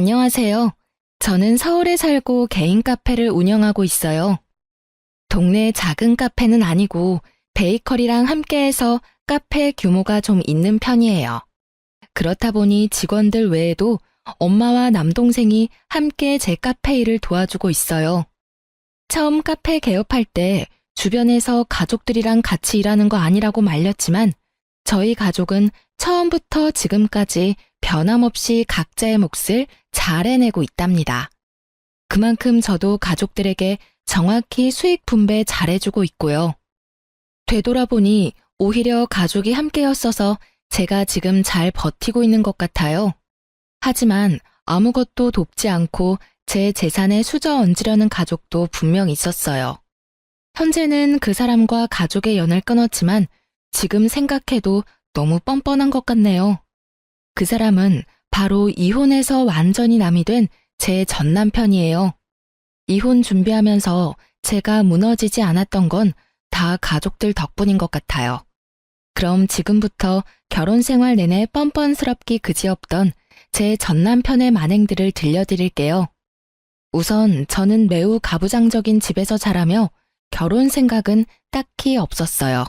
안녕하세요. 저는 서울에 살고 개인 카페를 운영하고 있어요. 동네 작은 카페는 아니고 베이커리랑 함께해서 카페 규모가 좀 있는 편이에요. 그렇다 보니 직원들 외에도 엄마와 남동생이 함께 제 카페 일을 도와주고 있어요. 처음 카페 개업할 때 주변에서 가족들이랑 같이 일하는 거 아니라고 말렸지만 저희 가족은 처음부터 지금까지 변함없이 각자의 몫을 잘 해내고 있답니다. 그만큼 저도 가족들에게 정확히 수익 분배 잘해주고 있고요. 되돌아보니 오히려 가족이 함께였어서 제가 지금 잘 버티고 있는 것 같아요. 하지만 아무것도 돕지 않고 제 재산에 수저 얹으려는 가족도 분명 있었어요. 현재는 그 사람과 가족의 연을 끊었지만 지금 생각해도 너무 뻔뻔한 것 같네요. 그 사람은 바로 이혼해서 완전히 남이 된 제 전 남편이에요. 이혼 준비하면서 제가 무너지지 않았던 건 다 가족들 덕분인 것 같아요. 그럼 지금부터 결혼 생활 내내 뻔뻔스럽기 그지없던 제 전 남편의 만행들을 들려드릴게요. 우선 저는 매우 가부장적인 집에서 자라며 결혼 생각은 딱히 없었어요.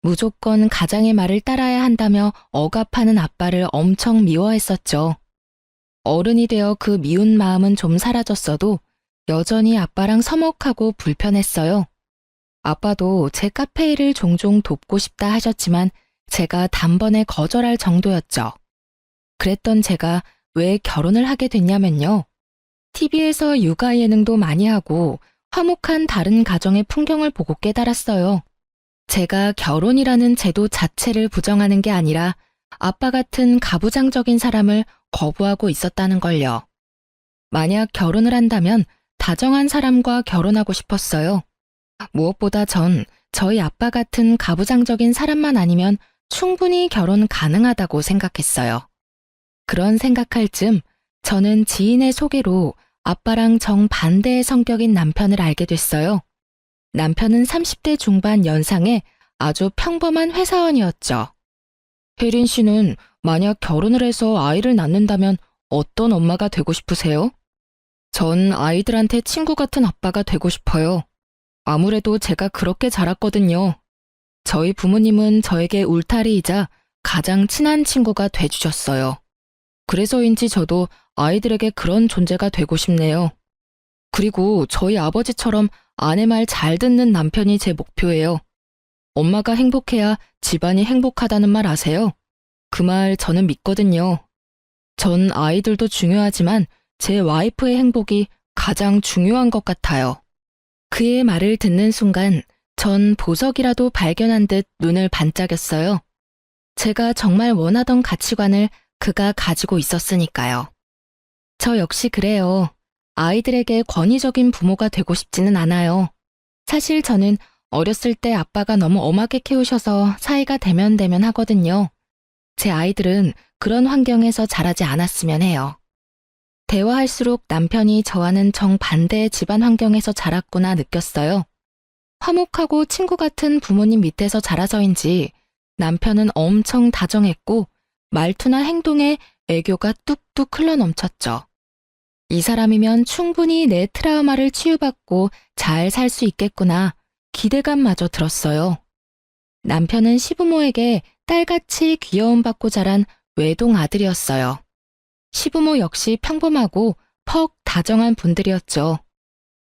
무조건 가장의 말을 따라야 한다며 억압하는 아빠를 엄청 미워했었죠. 어른이 되어 그 미운 마음은 좀 사라졌어도 여전히 아빠랑 서먹하고 불편했어요. 아빠도 제 카페 일을 종종 돕고 싶다 하셨지만 제가 단번에 거절할 정도였죠. 그랬던 제가 왜 결혼을 하게 됐냐면요. TV에서 육아 예능도 많이 하고 화목한 다른 가정의 풍경을 보고 깨달았어요. 제가 결혼이라는 제도 자체를 부정하는 게 아니라 아빠 같은 가부장적인 사람을 거부하고 있었다는 걸요. 만약 결혼을 한다면 다정한 사람과 결혼하고 싶었어요. 무엇보다 전 저희 아빠 같은 가부장적인 사람만 아니면 충분히 결혼 가능하다고 생각했어요. 그런 생각할 즈음 저는 지인의 소개로 아빠랑 정반대의 성격인 남편을 알게 됐어요. 남편은 30대 중반 연상의 아주 평범한 회사원이었죠. 혜린 씨는 만약 결혼을 해서 아이를 낳는다면 어떤 엄마가 되고 싶으세요? 전 아이들한테 친구 같은 아빠가 되고 싶어요. 아무래도 제가 그렇게 자랐거든요. 저희 부모님은 저에게 울타리이자 가장 친한 친구가 돼주셨어요. 그래서인지 저도 아이들에게 그런 존재가 되고 싶네요. 그리고 저희 아버지처럼 아내 말 잘 듣는 남편이 제 목표예요. 엄마가 행복해야 집안이 행복하다는 말 아세요? 그 말 저는 믿거든요. 전 아이들도 중요하지만 제 와이프의 행복이 가장 중요한 것 같아요. 그의 말을 듣는 순간 전 보석이라도 발견한 듯 눈을 반짝였어요. 제가 정말 원하던 가치관을 그가 가지고 있었으니까요. 저 역시 그래요. 아이들에게 권위적인 부모가 되고 싶지는 않아요. 사실 저는 어렸을 때 아빠가 너무 엄하게 키우셔서 사이가 대면대면 하거든요. 제 아이들은 그런 환경에서 자라지 않았으면 해요. 대화할수록 남편이 저와는 정반대의 집안 환경에서 자랐구나 느꼈어요. 화목하고 친구 같은 부모님 밑에서 자라서인지 남편은 엄청 다정했고 말투나 행동에 애교가 뚝뚝 흘러넘쳤죠. 이 사람이면 충분히 내 트라우마를 치유받고 잘 살 수 있겠구나 기대감마저 들었어요. 남편은 시부모에게 딸같이 귀여움받고 자란 외동 아들이었어요. 시부모 역시 평범하고 퍽 다정한 분들이었죠.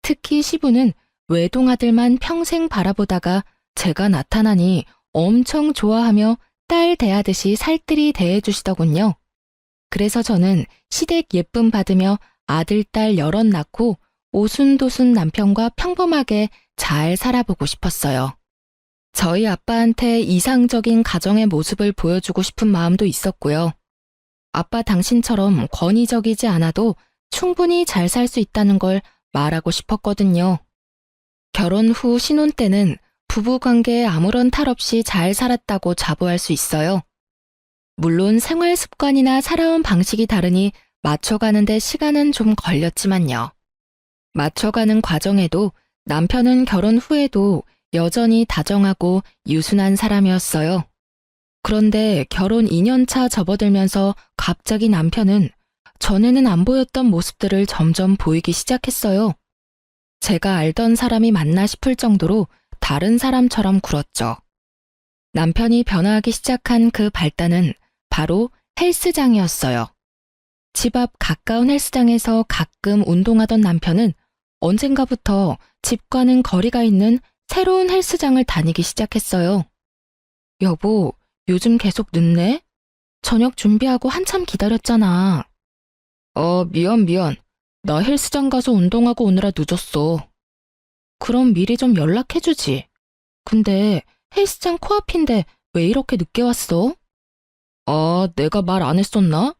특히 시부는 외동아들만 평생 바라보다가 제가 나타나니 엄청 좋아하며 딸 대하듯이 살뜰히 대해주시더군요. 그래서 저는 시댁 예쁨 받으며 아들, 딸 여럿 낳고 오순도순 남편과 평범하게 잘 살아보고 싶었어요. 저희 아빠한테 이상적인 가정의 모습을 보여주고 싶은 마음도 있었고요. 아빠 당신처럼 권위적이지 않아도 충분히 잘 살 수 있다는 걸 말하고 싶었거든요. 결혼 후 신혼 때는 부부관계에 아무런 탈 없이 잘 살았다고 자부할 수 있어요. 물론 생활 습관이나 살아온 방식이 다르니 맞춰가는 데 시간은 좀 걸렸지만요. 맞춰가는 과정에도 남편은 결혼 후에도 여전히 다정하고 유순한 사람이었어요. 그런데 결혼 2년 차 접어들면서 갑자기 남편은 전에는 안 보였던 모습들을 점점 보이기 시작했어요. 제가 알던 사람이 맞나 싶을 정도로 다른 사람처럼 굴었죠. 남편이 변화하기 시작한 그 발단은 바로 헬스장이었어요. 집 앞 가까운 헬스장에서 가끔 운동하던 남편은 언젠가부터 집과는 거리가 있는 새로운 헬스장을 다니기 시작했어요. 여보, 요즘 계속 늦네? 저녁 준비하고 한참 기다렸잖아. 미안. 나 헬스장 가서 운동하고 오느라 늦었어. 그럼 미리 좀 연락해주지. 근데 헬스장 코앞인데 왜 이렇게 늦게 왔어? 내가 말 안 했었나?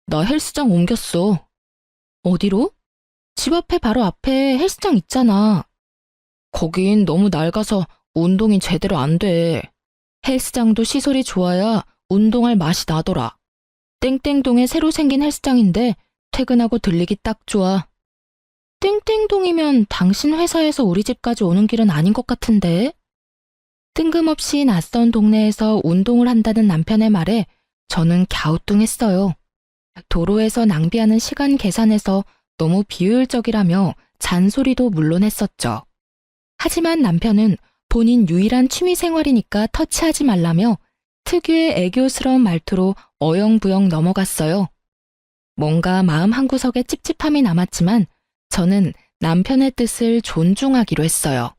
나 헬스장 옮겼어. 어디로? 집 앞에 바로 앞에 헬스장 있잖아. 거긴 너무 낡아서 운동이 제대로 안 돼. 헬스장도 시설이 좋아야 운동할 맛이 나더라. 땡땡동에 새로 생긴 헬스장인데 퇴근하고 들리기 딱 좋아. 땡땡동이면 당신 회사에서 우리 집까지 오는 길은 아닌 것 같은데? 뜬금없이 낯선 동네에서 운동을 한다는 남편의 말에 저는 갸우뚱했어요. 도로에서 낭비하는 시간 계산에서 너무 비효율적이라며 잔소리도 물론 했었죠. 하지만 남편은 본인 유일한 취미 생활이니까 터치하지 말라며 특유의 애교스러운 말투로 어영부영 넘어갔어요. 뭔가 마음 한구석에 찝찝함이 남았지만 저는 남편의 뜻을 존중하기로 했어요.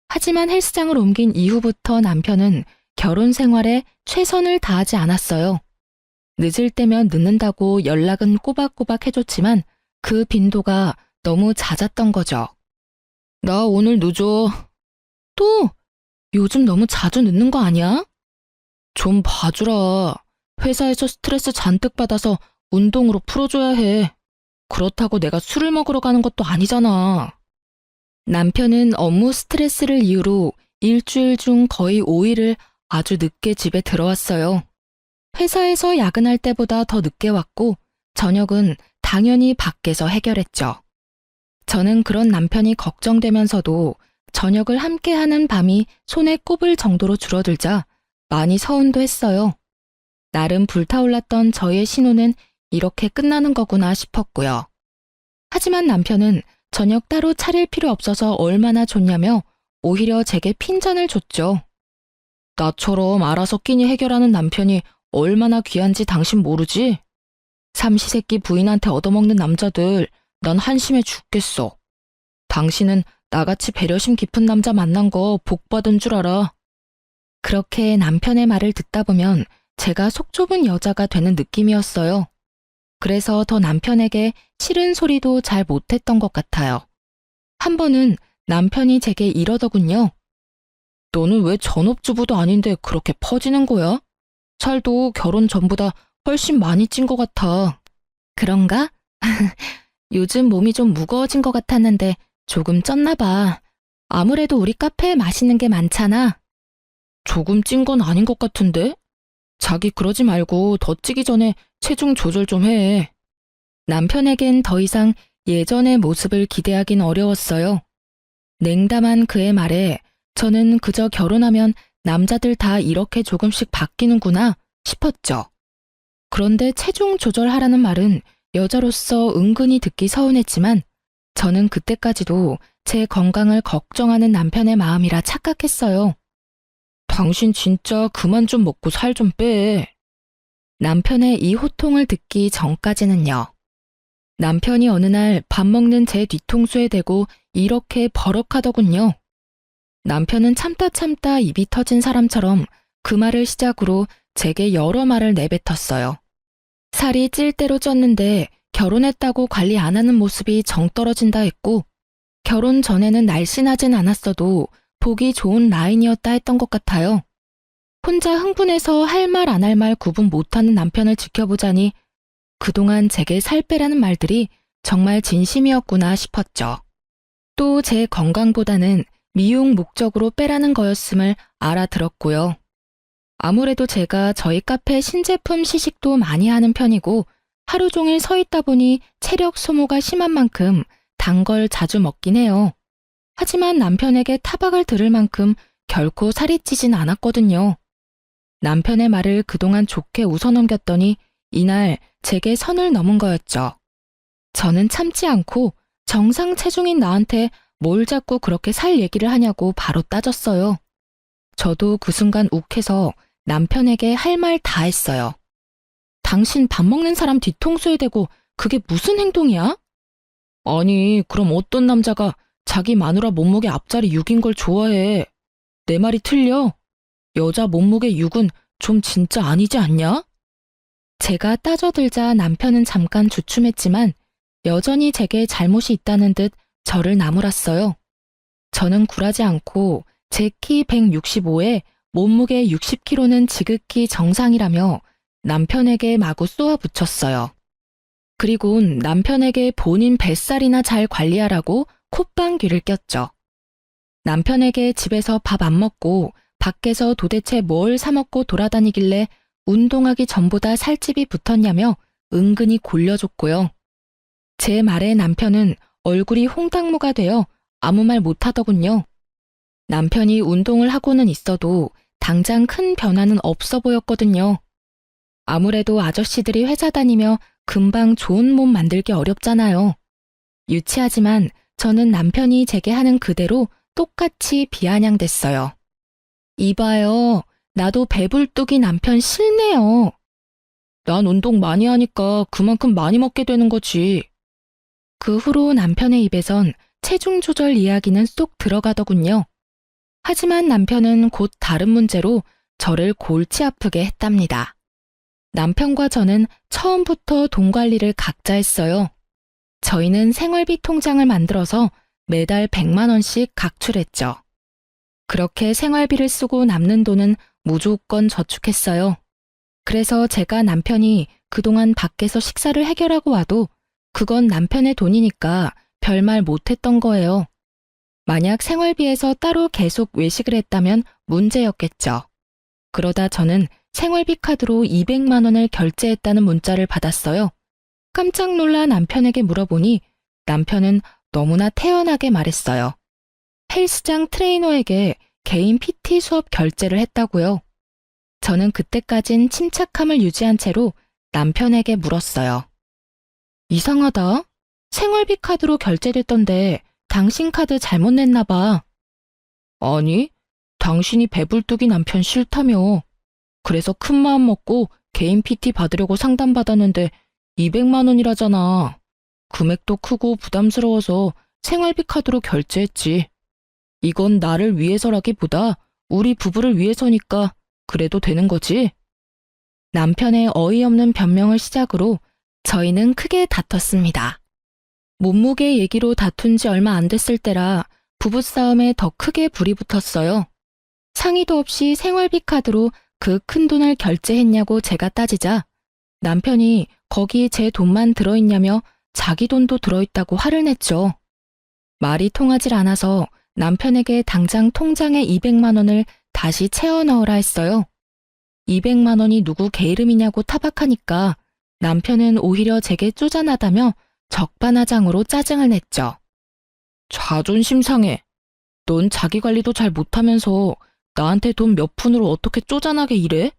하지만 헬스장을 옮긴 이후부터 남편은 결혼 생활에 최선을 다하지 않았어요. 늦을 때면 늦는다고 연락은 꼬박꼬박 해줬지만 그 빈도가 너무 잦았던 거죠. 나 오늘 늦어. 또? 요즘 너무 자주 늦는 거 아니야? 좀 봐주라. 회사에서 스트레스 잔뜩 받아서 운동으로 풀어줘야 해. 그렇다고 내가 술을 먹으러 가는 것도 아니잖아. 남편은 업무 스트레스를 이유로 일주일 중 거의 5일을 아주 늦게 집에 들어왔어요. 회사에서 야근할 때보다 더 늦게 왔고 저녁은 당연히 밖에서 해결했죠. 저는 그런 남편이 걱정되면서도 저녁을 함께하는 밤이 손에 꼽을 정도로 줄어들자 많이 서운도 했어요. 나름 불타올랐던 저의 신호는 이렇게 끝나는 거구나 싶었고요. 하지만 남편은 저녁 따로 차릴 필요 없어서 얼마나 좋냐며 오히려 제게 핀잔을 줬죠. 나처럼 알아서 끼니 해결하는 남편이 얼마나 귀한지 당신 모르지? 삼시세끼 부인한테 얻어먹는 남자들 난 한심해 죽겠어. 당신은 나같이 배려심 깊은 남자 만난 거 복 받은 줄 알아. 그렇게 남편의 말을 듣다 보면 제가 속 좁은 여자가 되는 느낌이었어요. 그래서 더 남편에게 싫은 소리도 잘 못했던 것 같아요. 한 번은 남편이 제게 이러더군요. 너는 왜 전업주부도 아닌데 그렇게 퍼지는 거야? 살도 결혼 전보다 훨씬 많이 찐 것 같아. 그런가? 요즘 몸이 좀 무거워진 것 같았는데 조금 쪘나 봐. 아무래도 우리 카페에 맛있는 게 많잖아. 조금 찐 건 아닌 것 같은데? 자기 그러지 말고 더 찌기 전에 체중 조절 좀 해. 남편에겐 더 이상 예전의 모습을 기대하긴 어려웠어요. 냉담한 그의 말에 저는 그저 결혼하면 남자들 다 이렇게 조금씩 바뀌는구나 싶었죠. 그런데 체중 조절하라는 말은 여자로서 은근히 듣기 서운했지만 저는 그때까지도 제 건강을 걱정하는 남편의 마음이라 착각했어요. 당신 진짜 그만 좀 먹고 살 좀 빼. 남편의 이 호통을 듣기 전까지는요. 남편이 어느 날 밥 먹는 제 뒤통수에 대고 이렇게 버럭하더군요. 남편은 참다 입이 터진 사람처럼 그 말을 시작으로 제게 여러 말을 내뱉었어요. 살이 찔 대로 쪘는데 결혼했다고 관리 안 하는 모습이 정 떨어진다 했고 결혼 전에는 날씬하진 않았어도 보기 좋은 라인이었다 했던 것 같아요. 혼자 흥분해서 할 말 안 할 말 구분 못하는 남편을 지켜보자니 그동안 제게 살 빼라는 말들이 정말 진심이었구나 싶었죠. 또 제 건강보다는 미용 목적으로 빼라는 거였음을 알아들었고요. 아무래도 제가 저희 카페 신제품 시식도 많이 하는 편이고 하루 종일 서 있다 보니 체력 소모가 심한 만큼 단 걸 자주 먹긴 해요. 하지만 남편에게 타박을 들을 만큼 결코 살이 찌진 않았거든요. 남편의 말을 그동안 좋게 웃어넘겼더니 이날 제게 선을 넘은 거였죠. 저는 참지 않고 정상 체중인 나한테 뭘 자꾸 그렇게 살 얘기를 하냐고 바로 따졌어요. 저도 그 순간 욱해서 남편에게 할 말 다 했어요. 당신 밥 먹는 사람 뒤통수에 대고 그게 무슨 행동이야? 아니, 그럼 어떤 남자가 자기 마누라 몸무게 앞자리 6인 걸 좋아해? 내 말이 틀려? 여자 몸무게 6은 좀 진짜 아니지 않냐? 제가 따져들자 남편은 잠깐 주춤했지만 여전히 제게 잘못이 있다는 듯 저를 나무랐어요. 저는 굴하지 않고 제 키 165에 몸무게 60kg는 지극히 정상이라며 남편에게 마구 쏘아붙였어요. 그리곤 남편에게 본인 뱃살이나 잘 관리하라고 콧방귀를 꼈죠. 남편에게 집에서 밥 안 먹고 밖에서 도대체 뭘 사 먹고 돌아다니길래 운동하기 전보다 살집이 붙었냐며 은근히 골려줬고요. 제 말에 남편은 얼굴이 홍당무가 되어 아무 말 못하더군요. 남편이 운동을 하고는 있어도 당장 큰 변화는 없어 보였거든요. 아무래도 아저씨들이 회사 다니며 금방 좋은 몸 만들기 어렵잖아요. 유치하지만 저는 남편이 제게 하는 그대로 똑같이 비아냥댔어요. 이봐요, 나도 배불뚝이 남편 싫네요. 난 운동 많이 하니까 그만큼 많이 먹게 되는 거지. 그 후로 남편의 입에선 체중 조절 이야기는 쏙 들어가더군요. 하지만 남편은 곧 다른 문제로 저를 골치 아프게 했답니다. 남편과 저는 처음부터 돈 관리를 각자 했어요. 저희는 생활비 통장을 만들어서 매달 100만 원씩 각출했죠. 그렇게 생활비를 쓰고 남는 돈은 무조건 저축했어요. 그래서 제가 남편이 그동안 밖에서 식사를 해결하고 와도 그건 남편의 돈이니까 별말 못했던 거예요. 만약 생활비에서 따로 계속 외식을 했다면 문제였겠죠. 그러다 저는 생활비 카드로 200만 원을 결제했다는 문자를 받았어요. 깜짝 놀라 남편에게 물어보니 남편은 너무나 태연하게 말했어요. 헬스장 트레이너에게 개인 PT 수업 결제를 했다고요. 저는 그때까진 침착함을 유지한 채로 남편에게 물었어요. 이상하다. 생활비 카드로 결제됐던데 당신 카드 잘못 냈나 봐. 아니, 당신이 배불뚝이 남편 싫다며. 그래서 큰 마음 먹고 개인 PT 받으려고 상담받았는데 200만 원이라잖아. 금액도 크고 부담스러워서 생활비 카드로 결제했지. 이건 나를 위해서라기보다 우리 부부를 위해서니까 그래도 되는 거지. 남편의 어이없는 변명을 시작으로 저희는 크게 다퉜습니다. 몸무게 얘기로 다툰 지 얼마 안 됐을 때라 부부싸움에 더 크게 불이 붙었어요. 상의도 없이 생활비 카드로 그 큰 돈을 결제했냐고 제가 따지자 남편이 거기 제 돈만 들어있냐며 자기 돈도 들어있다고 화를 냈죠. 말이 통하질 않아서 남편에게 당장 통장에 200만 원을 다시 채워 넣으라 했어요. 200만 원이 누구 개 이름이냐고 타박하니까 남편은 오히려 제게 쪼잔하다며 적반하장으로 짜증을 냈죠. 자존심 상해. 넌 자기 관리도 잘 못하면서 나한테 돈 몇 푼으로 어떻게 쪼잔하게 일해?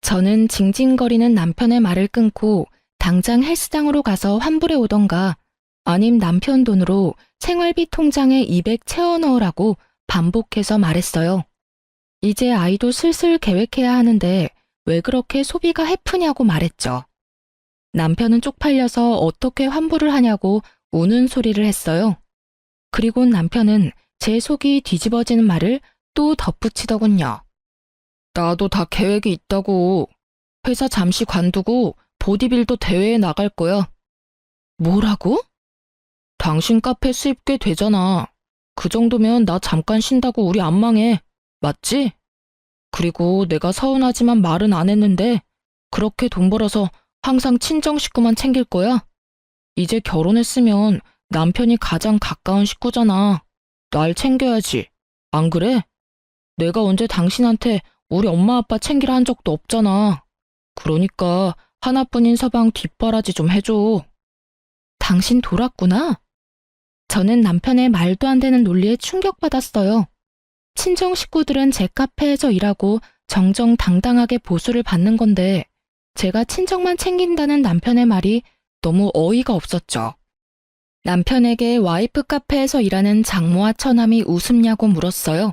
저는 징징거리는 남편의 말을 끊고 당장 헬스장으로 가서 환불해 오던가 아님 남편 돈으로 생활비 통장에 200 채워 넣으라고 반복해서 말했어요. 이제 아이도 슬슬 계획해야 하는데 왜 그렇게 소비가 해프냐고 말했죠. 남편은 쪽팔려서 어떻게 환불을 하냐고 우는 소리를 했어요. 그리고 남편은 제 속이 뒤집어지는 말을 또 덧붙이더군요. 나도 다 계획이 있다고. 회사 잠시 관두고 보디빌더 대회에 나갈 거야. 뭐라고? 당신 카페 수입 꽤 되잖아. 그 정도면 나 잠깐 쉰다고 우리 안 망해. 맞지? 그리고 내가 서운하지만 말은 안 했는데 그렇게 돈 벌어서 항상 친정 식구만 챙길 거야? 이제 결혼했으면 남편이 가장 가까운 식구잖아. 날 챙겨야지. 안 그래? 내가 언제 당신한테 우리 엄마 아빠 챙기라 한 적도 없잖아. 그러니까 하나뿐인 서방 뒷바라지 좀 해줘. 당신 돌았구나? 저는 남편의 말도 안 되는 논리에 충격받았어요. 친정 식구들은 제 카페에서 일하고 정정당당하게 보수를 받는 건데 제가 친정만 챙긴다는 남편의 말이 너무 어이가 없었죠. 남편에게 와이프 카페에서 일하는 장모와 처남이 우습냐고 물었어요.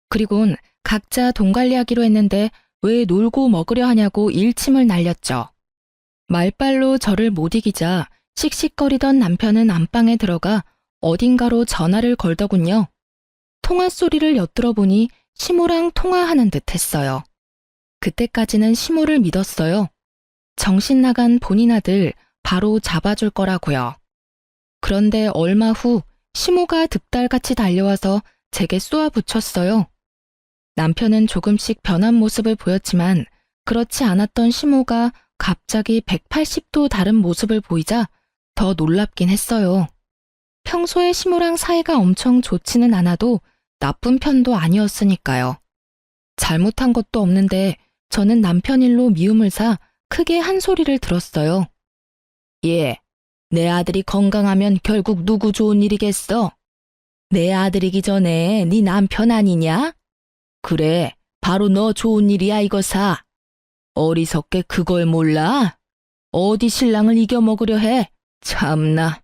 그리곤 각자 돈 관리하기로 했는데 왜 놀고 먹으려 하냐고 일침을 날렸죠. 말빨로 저를 못 이기자 씩씩거리던 남편은 안방에 들어가 어딘가로 전화를 걸더군요. 통화 소리를 엿들어 보니 시모랑 통화하는 듯 했어요. 그때까지는 시모를 믿었어요. 정신 나간 본인 아들 바로 잡아줄 거라고요. 그런데 얼마 후 시모가 득달같이 달려와서 제게 쏘아붙였어요. 남편은 조금씩 변한 모습을 보였지만 그렇지 않았던 시모가 갑자기 180도 다른 모습을 보이자 더 놀랍긴 했어요. 평소에 시모랑 사이가 엄청 좋지는 않아도 나쁜 편도 아니었으니까요. 잘못한 것도 없는데 저는 남편 일로 미움을 사 크게 한 소리를 들었어요. 예, 내 아들이 건강하면 결국 누구 좋은 일이겠어? 내 아들이기 전에 네 남편 아니냐? 그래, 바로 너 좋은 일이야 이거사. 어리석게 그걸 몰라? 어디 신랑을 이겨먹으려 해? 참나.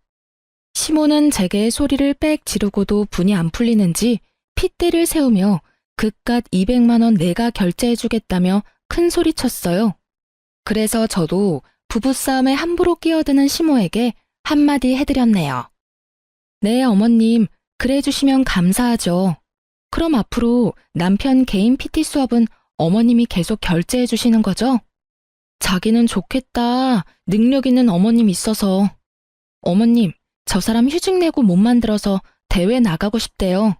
시모는 제게 소리를 빽 지르고도 분이 안 풀리는지 핏대를 세우며 그깟 200만 원 내가 결제해주겠다며 큰 소리쳤어요. 그래서 저도 부부싸움에 함부로 끼어드는 시모에게 한마디 해드렸네요. 네, 어머님, 그래 주시면 감사하죠. 그럼 앞으로 남편 개인 PT 수업은 어머님이 계속 결제해 주시는 거죠? 자기는 좋겠다. 능력 있는 어머님 있어서. 어머님, 저 사람 휴직 내고 못 만들어서 대회 나가고 싶대요.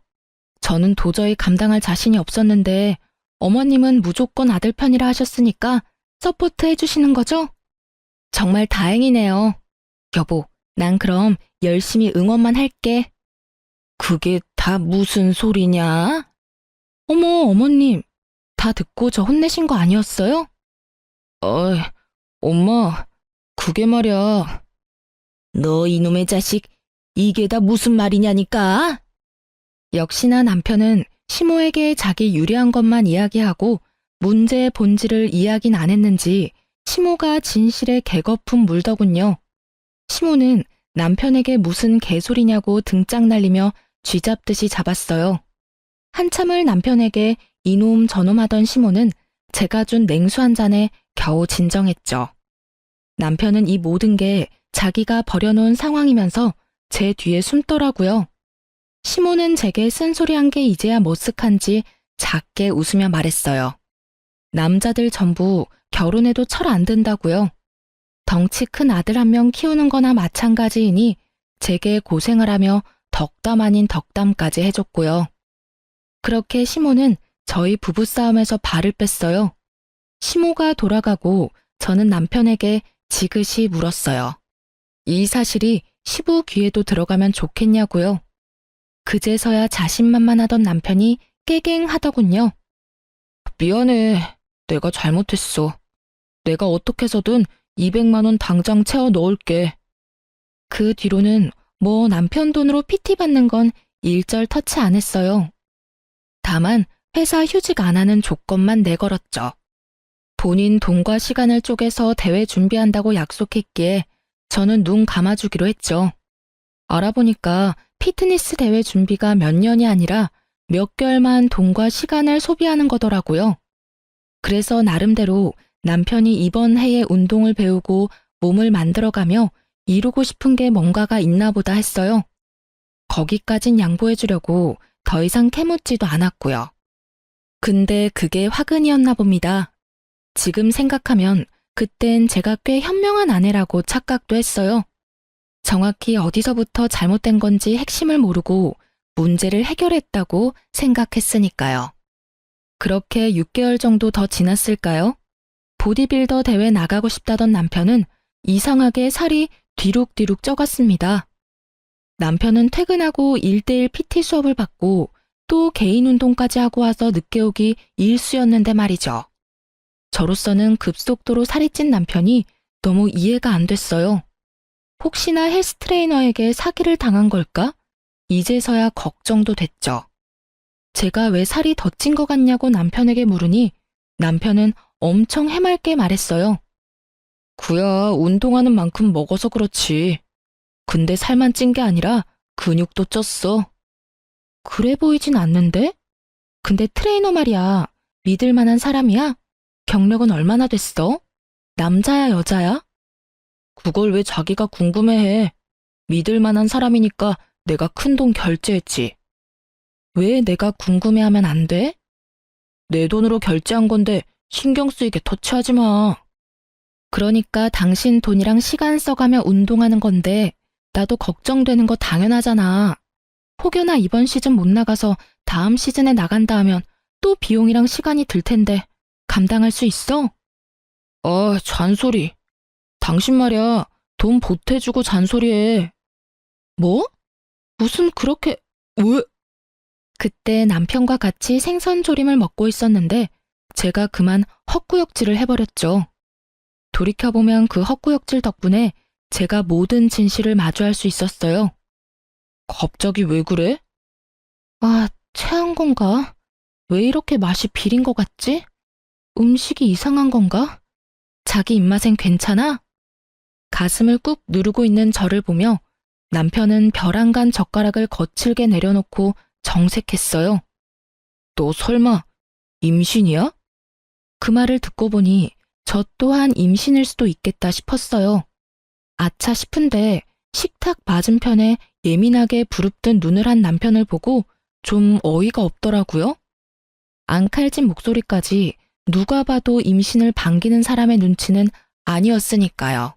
저는 도저히 감당할 자신이 없었는데 어머님은 무조건 아들 편이라 하셨으니까 서포트 해주시는 거죠? 정말 다행이네요. 여보, 난 그럼 열심히 응원만 할게. 그게 다 무슨 소리냐? 어머, 어머님, 다 듣고 저 혼내신 거 아니었어요? 어이, 엄마, 그게 말이야. 너 이놈의 자식, 이게 다 무슨 말이냐니까? 역시나 남편은 시모에게 자기 유리한 것만 이야기하고 문제의 본질을 이야기는 안 했는지 시모가 진실에 개거품 물더군요. 시모는 남편에게 무슨 개소리냐고 등짝 날리며 쥐잡듯이 잡았어요. 한참을 남편에게 이놈 저놈 하던 시모는 제가 준 냉수 한 잔에 겨우 진정했죠. 남편은 이 모든 게 자기가 버려놓은 상황이면서 제 뒤에 숨더라고요. 시모는 제게 쓴소리한 게 이제야 머쓱한지 작게 웃으며 말했어요. 남자들 전부 결혼해도 철 안 든다고요. 덩치 큰 아들 한 명 키우는 거나 마찬가지이니 제게 고생을 하며 덕담 아닌 덕담까지 해줬고요. 그렇게 시모는 저희 부부싸움에서 발을 뺐어요. 시모가 돌아가고 저는 남편에게 지그시 물었어요. 이 사실이 시부 귀에도 들어가면 좋겠냐고요. 그제서야 자신만만하던 남편이 깨갱하더군요. 미안해. 내가 잘못했어. 내가 어떻게 해서든 200만 원 당장 채워 넣을게. 그 뒤로는 뭐 남편 돈으로 PT 받는 건 일절 터치 안 했어요. 다만 회사 휴직 안 하는 조건만 내걸었죠. 본인 돈과 시간을 쪼개서 대회 준비한다고 약속했기에 저는 눈 감아주기로 했죠. 알아보니까 피트니스 대회 준비가 몇 년이 아니라 몇 개월만 돈과 시간을 소비하는 거더라고요. 그래서 나름대로 남편이 이번 해에 운동을 배우고 몸을 만들어가며 이루고 싶은 게 뭔가가 있나 보다 했어요. 거기까진 양보해주려고 더 이상 캐묻지도 않았고요. 근데 그게 화근이었나 봅니다. 지금 생각하면 그땐 제가 꽤 현명한 아내라고 착각도 했어요. 정확히 어디서부터 잘못된 건지 핵심을 모르고 문제를 해결했다고 생각했으니까요. 그렇게 6개월 정도 더 지났을까요? 보디빌더 대회 나가고 싶다던 남편은 이상하게 살이 뒤룩뒤룩 쪄갔습니다. 남편은 퇴근하고 1:1 PT 수업을 받고 또 개인 운동까지 하고 와서 늦게 오기 일쑤였는데 말이죠. 저로서는 급속도로 살이 찐 남편이 너무 이해가 안 됐어요. 혹시나 헬스 트레이너에게 사기를 당한 걸까? 이제서야 걱정도 됐죠. 제가 왜 살이 더 찐 것 같냐고 남편에게 물으니 남편은 엄청 해맑게 말했어요. 구야, 운동하는 만큼 먹어서 그렇지. 근데 살만 찐 게 아니라 근육도 쪘어. 그래 보이진 않는데? 근데 트레이너 말이야. 믿을 만한 사람이야? 경력은 얼마나 됐어? 남자야, 여자야? 그걸 왜 자기가 궁금해해? 믿을 만한 사람이니까 내가 큰돈 결제했지. 왜 내가 궁금해하면 안 돼? 내 돈으로 결제한 건데 신경 쓰이게 터치하지 마. 그러니까 당신 돈이랑 시간 써가며 운동하는 건데 나도 걱정되는 거 당연하잖아. 혹여나 이번 시즌 못 나가서 다음 시즌에 나간다 하면 또 비용이랑 시간이 들 텐데 감당할 수 있어? 잔소리. 당신 말이야. 돈 보태주고 잔소리해. 뭐? 무슨 그렇게... 왜? 그때 남편과 같이 생선조림을 먹고 있었는데 제가 그만 헛구역질을 해버렸죠. 돌이켜보면 그 헛구역질 덕분에 제가 모든 진실을 마주할 수 있었어요. 갑자기 왜 그래? 체한 건가? 왜 이렇게 맛이 비린 것 같지? 음식이 이상한 건가? 자기 입맛엔 괜찮아? 가슴을 꾹 누르고 있는 저를 보며 남편은 벼랑간 젓가락을 거칠게 내려놓고 정색했어요. 너 설마 임신이야? 그 말을 듣고 보니 저 또한 임신일 수도 있겠다 싶었어요. 아차 싶은데 식탁 맞은편에 예민하게 부릅뜬 눈을 한 남편을 보고 좀 어이가 없더라고요. 앙칼진 목소리까지 누가 봐도 임신을 반기는 사람의 눈치는 아니었으니까요.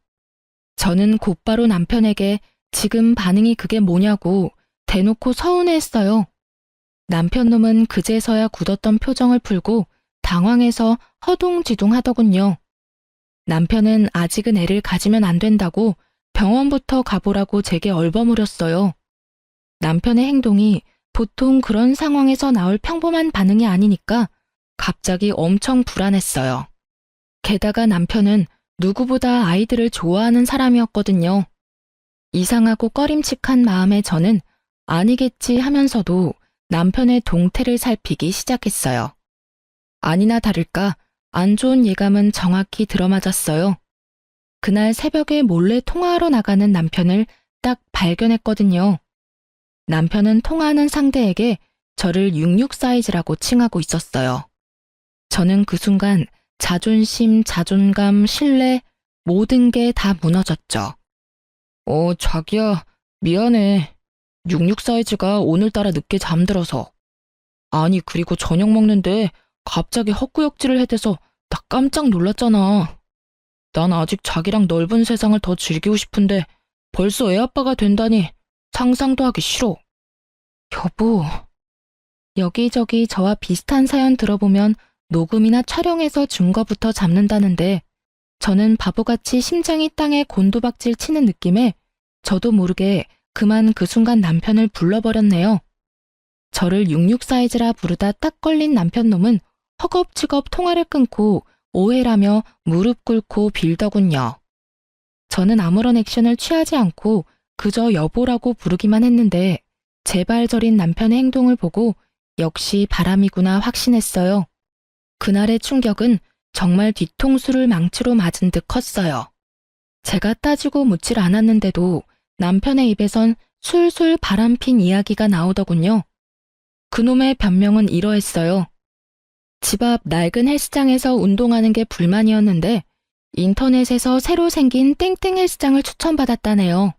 저는 곧바로 남편에게 지금 반응이 그게 뭐냐고 대놓고 서운해했어요. 남편 놈은 그제서야 굳었던 표정을 풀고 당황해서 허둥지둥 하더군요. 남편은 아직은 애를 가지면 안 된다고 병원부터 가보라고 제게 얼버무렸어요. 남편의 행동이 보통 그런 상황에서 나올 평범한 반응이 아니니까 갑자기 엄청 불안했어요. 게다가 남편은 누구보다 아이들을 좋아하는 사람이었거든요. 이상하고 꺼림칙한 마음에 저는 아니겠지 하면서도 남편의 동태를 살피기 시작했어요. 아니나 다를까 안 좋은 예감은 정확히 들어맞았어요. 그날 새벽에 몰래 통화하러 나가는 남편을 딱 발견했거든요. 남편은 통화하는 상대에게 저를 66 사이즈라고 칭하고 있었어요. 저는 그 순간 자존심, 자존감, 신뢰 모든 게 다 무너졌죠. 자기야, 미안해. 66 사이즈가 오늘따라 늦게 잠들어서. 아니, 그리고 저녁 먹는데 갑자기 헛구역질을 해대서 나 깜짝 놀랐잖아. 난 아직 자기랑 넓은 세상을 더 즐기고 싶은데 벌써 애아빠가 된다니 상상도 하기 싫어. 여보, 여기저기 저와 비슷한 사연 들어보면 녹음이나 촬영해서 증거부터 잡는다는데 저는 바보같이 심장이 땅에 곤두박질 치는 느낌에 저도 모르게 그만 그 순간 남편을 불러버렸네요. 저를 66 사이즈라 부르다 딱 걸린 남편 놈은 허겁지겁 통화를 끊고 오해라며 무릎 꿇고 빌더군요. 저는 아무런 액션을 취하지 않고 그저 여보라고 부르기만 했는데 제발 저린 남편의 행동을 보고 역시 바람이구나 확신했어요. 그날의 충격은 정말 뒤통수를 망치로 맞은 듯 컸어요. 제가 따지고 묻질 않았는데도 남편의 입에선 술술 바람핀 이야기가 나오더군요. 그놈의 변명은 이러했어요. 집 앞 낡은 헬스장에서 운동하는 게 불만이었는데 인터넷에서 새로 생긴 땡땡 헬스장을 추천받았다네요.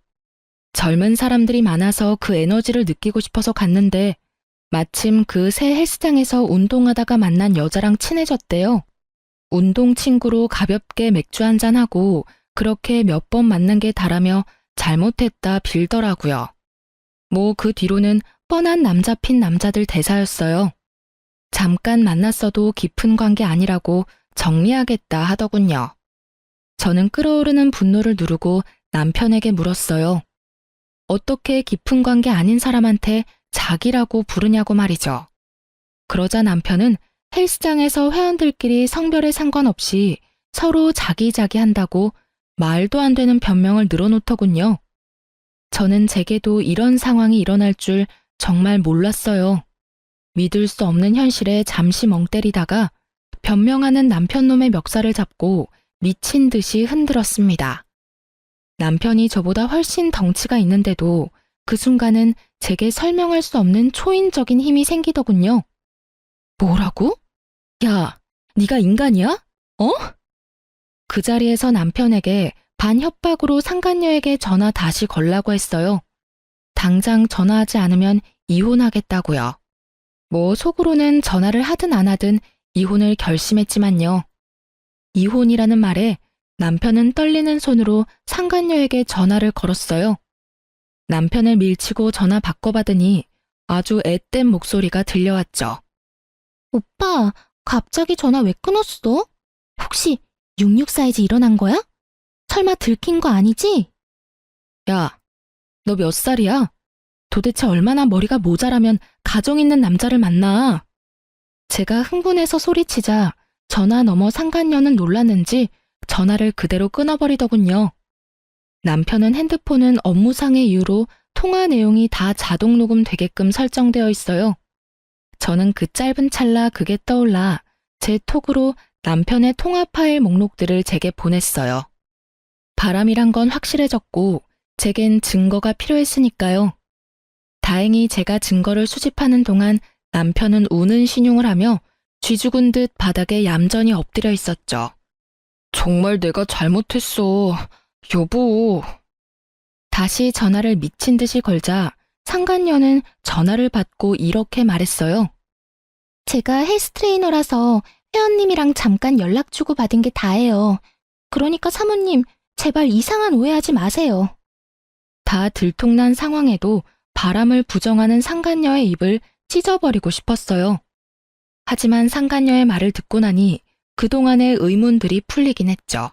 젊은 사람들이 많아서 그 에너지를 느끼고 싶어서 갔는데 마침 그 새 헬스장에서 운동하다가 만난 여자랑 친해졌대요. 운동 친구로 가볍게 맥주 한잔하고 그렇게 몇 번 만난 게 다라며 잘못했다 빌더라고요. 뭐 그 뒤로는 뻔한 남잡힌 남자들 대사였어요. 잠깐 만났어도 깊은 관계 아니라고 정리하겠다 하더군요. 저는 끓어오르는 분노를 누르고 남편에게 물었어요. 어떻게 깊은 관계 아닌 사람한테 자기라고 부르냐고 말이죠. 그러자 남편은 헬스장에서 회원들끼리 성별에 상관없이 서로 자기자기 한다고 말도 안 되는 변명을 늘어놓더군요. 저는 제게도 이런 상황이 일어날 줄 정말 몰랐어요. 믿을 수 없는 현실에 잠시 멍 때리다가 변명하는 남편 놈의 멱살을 잡고 미친 듯이 흔들었습니다. 남편이 저보다 훨씬 덩치가 있는데도 그 순간은 제게 설명할 수 없는 초인적인 힘이 생기더군요. 뭐라고? 야, 네가 인간이야? 어? 그 자리에서 남편에게 반협박으로 상간녀에게 전화 다시 걸라고 했어요. 당장 전화하지 않으면 이혼하겠다고요. 뭐 속으로는 전화를 하든 안 하든 이혼을 결심했지만요. 이혼이라는 말에 남편은 떨리는 손으로 상간녀에게 전화를 걸었어요. 남편을 밀치고 전화 바꿔받으니 아주 앳된 목소리가 들려왔죠. 오빠, 갑자기 전화 왜 끊었어? 혹시 66 사이즈 일어난 거야? 설마 들킨 거 아니지? 야, 너 몇 살이야? 도대체 얼마나 머리가 모자라면 가정 있는 남자를 만나? 제가 흥분해서 소리치자 전화 너머 상간녀는 놀랐는지 전화를 그대로 끊어버리더군요. 남편은 핸드폰은 업무상의 이유로 통화 내용이 다 자동 녹음되게끔 설정되어 있어요. 저는 그 짧은 찰나 그게 떠올라 제 톡으로 남편의 통화 파일 목록들을 제게 보냈어요. 바람이란 건 확실해졌고 제겐 증거가 필요했으니까요. 다행히 제가 증거를 수집하는 동안 남편은 우는 신용을 하며 쥐죽은 듯 바닥에 얌전히 엎드려 있었죠. 정말 내가 잘못했어. 여보. 다시 전화를 미친 듯이 걸자 상간녀는 전화를 받고 이렇게 말했어요. 제가 헬스 트레이너라서 회원님이랑 잠깐 연락 주고 받은 게 다예요. 그러니까 사모님, 제발 이상한 오해하지 마세요. 다 들통난 상황에도 바람을 부정하는 상간녀의 입을 찢어버리고 싶었어요. 하지만 상간녀의 말을 듣고 나니 그동안의 의문들이 풀리긴 했죠.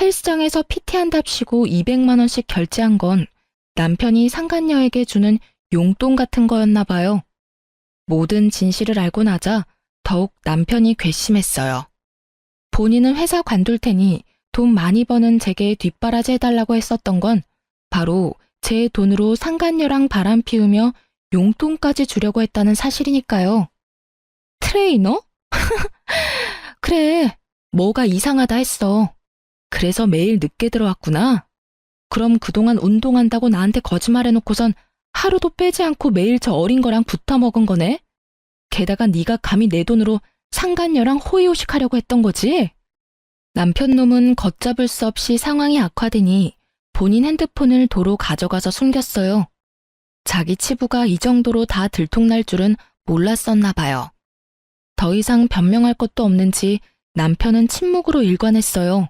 헬스장에서 PT한답시고 200만 원씩 결제한 건 남편이 상간녀에게 주는 용돈 같은 거였나 봐요. 모든 진실을 알고 나자 더욱 남편이 괘씸했어요. 본인은 회사 관둘 테니 돈 많이 버는 제게 뒷바라지 해달라고 했었던 건 바로 제 돈으로 상간녀랑 바람 피우며 용돈까지 주려고 했다는 사실이니까요. 트레이너? 그래, 뭐가 이상하다 했어. 그래서 매일 늦게 들어왔구나. 그럼 그동안 운동한다고 나한테 거짓말해놓고선 하루도 빼지 않고 매일 저 어린 거랑 붙어 먹은 거네? 게다가 네가 감히 내 돈으로 상간녀랑 호의호식하려고 했던 거지? 남편 놈은 걷잡을 수 없이 상황이 악화되니 본인 핸드폰을 도로 가져가서 숨겼어요. 자기 치부가 이 정도로 다 들통날 줄은 몰랐었나 봐요. 더 이상 변명할 것도 없는지 남편은 침묵으로 일관했어요.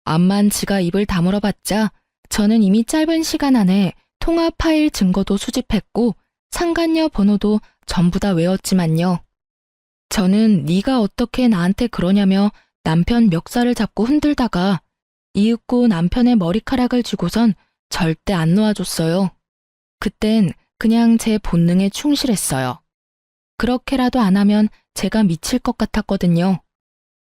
암만 지가 입을 다물어봤자 저는 이미 짧은 시간 안에 통화 파일 증거도 수집했고 상간녀 번호도 전부 다 외웠지만요. 저는 네가 어떻게 나한테 그러냐며 남편 멱살을 잡고 흔들다가 이윽고 남편의 머리카락을 쥐고선 절대 안 놓아줬어요. 그땐 그냥 제 본능에 충실했어요. 그렇게라도 안 하면 제가 미칠 것 같았거든요.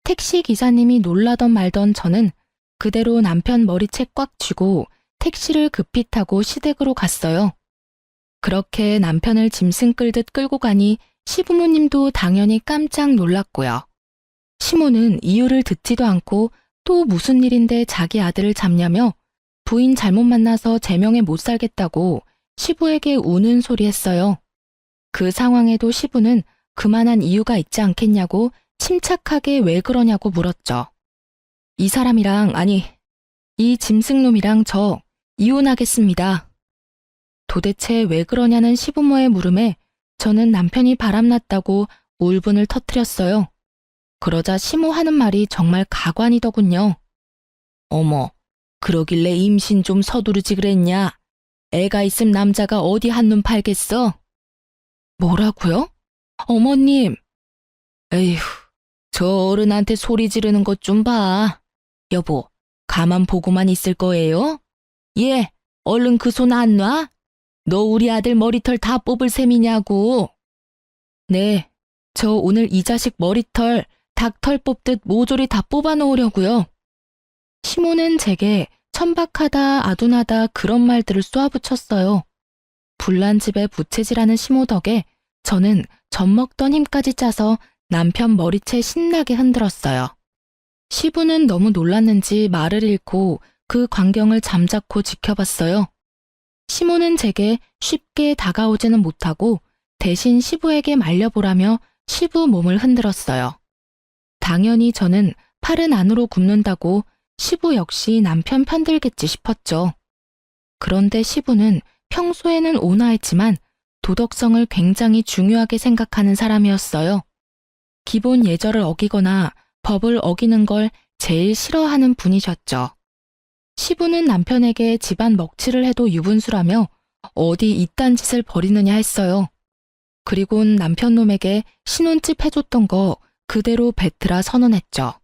택시 기사님이 놀라던 말던 저는 그대로 남편 머리채 꽉 쥐고 택시를 급히 타고 시댁으로 갔어요. 그렇게 남편을 짐승 끌듯 끌고 가니 시부모님도 당연히 깜짝 놀랐고요. 시모는 이유를 듣지도 않고 또 무슨 일인데 자기 아들을 잡냐며 부인 잘못 만나서 제명에 못 살겠다고 시부에게 우는 소리 했어요. 그 상황에도 시부는 그만한 이유가 있지 않겠냐고 침착하게 왜 그러냐고 물었죠. 이 사람이랑, 아니, 이 짐승놈이랑 저 이혼하겠습니다. 도대체 왜 그러냐는 시부모의 물음에 저는 남편이 바람났다고 울분을 터뜨렸어요. 그러자 시모 하는 말이 정말 가관이더군요. 어머, 그러길래 임신 좀 서두르지 그랬냐? 애가 있음 남자가 어디 한눈 팔겠어? 뭐라고요? 어머님. 에휴, 저 어른한테 소리 지르는 것 좀 봐. 여보, 가만 보고만 있을 거예요? 예, 얼른 그 손 안 놔? 너 우리 아들 머리털 다 뽑을 셈이냐고. 네, 저 오늘 이 자식 머리털 닭털 뽑듯 모조리 다 뽑아 놓으려고요. 시모는 제게 천박하다 아둔하다 그런 말들을 쏘아붙였어요. 불난집에 부채질하는 시모 덕에 저는 젖먹던 힘까지 짜서 남편 머리채 신나게 흔들었어요. 시부는 너무 놀랐는지 말을 잃고 그 광경을 잠자코 지켜봤어요. 시모는 제게 쉽게 다가오지는 못하고 대신 시부에게 말려보라며 시부 몸을 흔들었어요. 당연히 저는 팔은 안으로 굽는다고 시부 역시 남편 편들겠지 싶었죠. 그런데 시부는 평소에는 온화했지만 도덕성을 굉장히 중요하게 생각하는 사람이었어요. 기본 예절을 어기거나 법을 어기는 걸 제일 싫어하는 분이셨죠. 시부는 남편에게 집안 먹칠을 해도 유분수라며 어디 이딴 짓을 벌이느냐 했어요. 그리곤 남편 놈에게 신혼집 해줬던 거 그대로 뱉으라 선언했죠.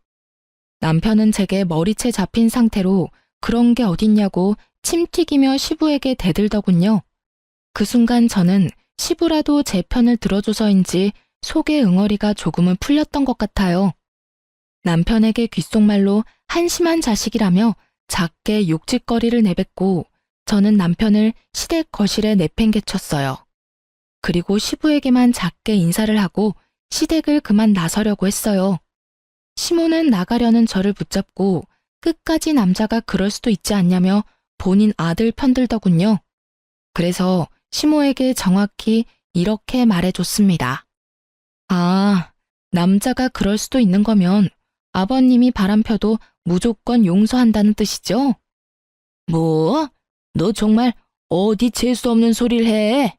남편은 제게 머리채 잡힌 상태로 그런 게 어딨냐고 침 튀기며 시부에게 대들더군요. 그 순간 저는 시부라도 제 편을 들어줘서인지 속의 응어리가 조금은 풀렸던 것 같아요. 남편에게 귓속말로 한심한 자식이라며 작게 욕짓거리를 내뱉고 저는 남편을 시댁 거실에 내팽개쳤어요. 그리고 시부에게만 작게 인사를 하고 시댁을 그만 나서려고 했어요. 시모는 나가려는 저를 붙잡고 끝까지 남자가 그럴 수도 있지 않냐며 본인 아들 편들더군요. 그래서 시모에게 정확히 이렇게 말해줬습니다. 아, 남자가 그럴 수도 있는 거면 아버님이 바람펴도 무조건 용서한다는 뜻이죠? 뭐? 너 정말 어디 재수 없는 소리를 해?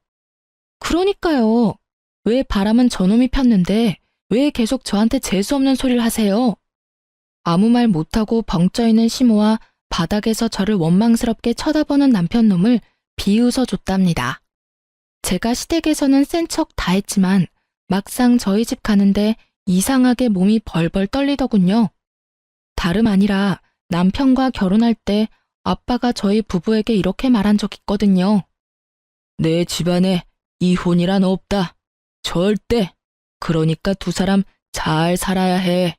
그러니까요. 왜 바람은 저놈이 폈는데 왜 계속 저한테 재수 없는 소리를 하세요? 아무 말 못하고 벙쪄있는 시모와 바닥에서 저를 원망스럽게 쳐다보는 남편놈을 비웃어줬답니다. 제가 시댁에서는 센 척 다 했지만 막상 저희 집 가는데 이상하게 몸이 벌벌 떨리더군요. 다름 아니라 남편과 결혼할 때 아빠가 저희 부부에게 이렇게 말한 적 있거든요. 내 집안에 이혼이란 없다. 절대. 그러니까 두 사람 잘 살아야 해.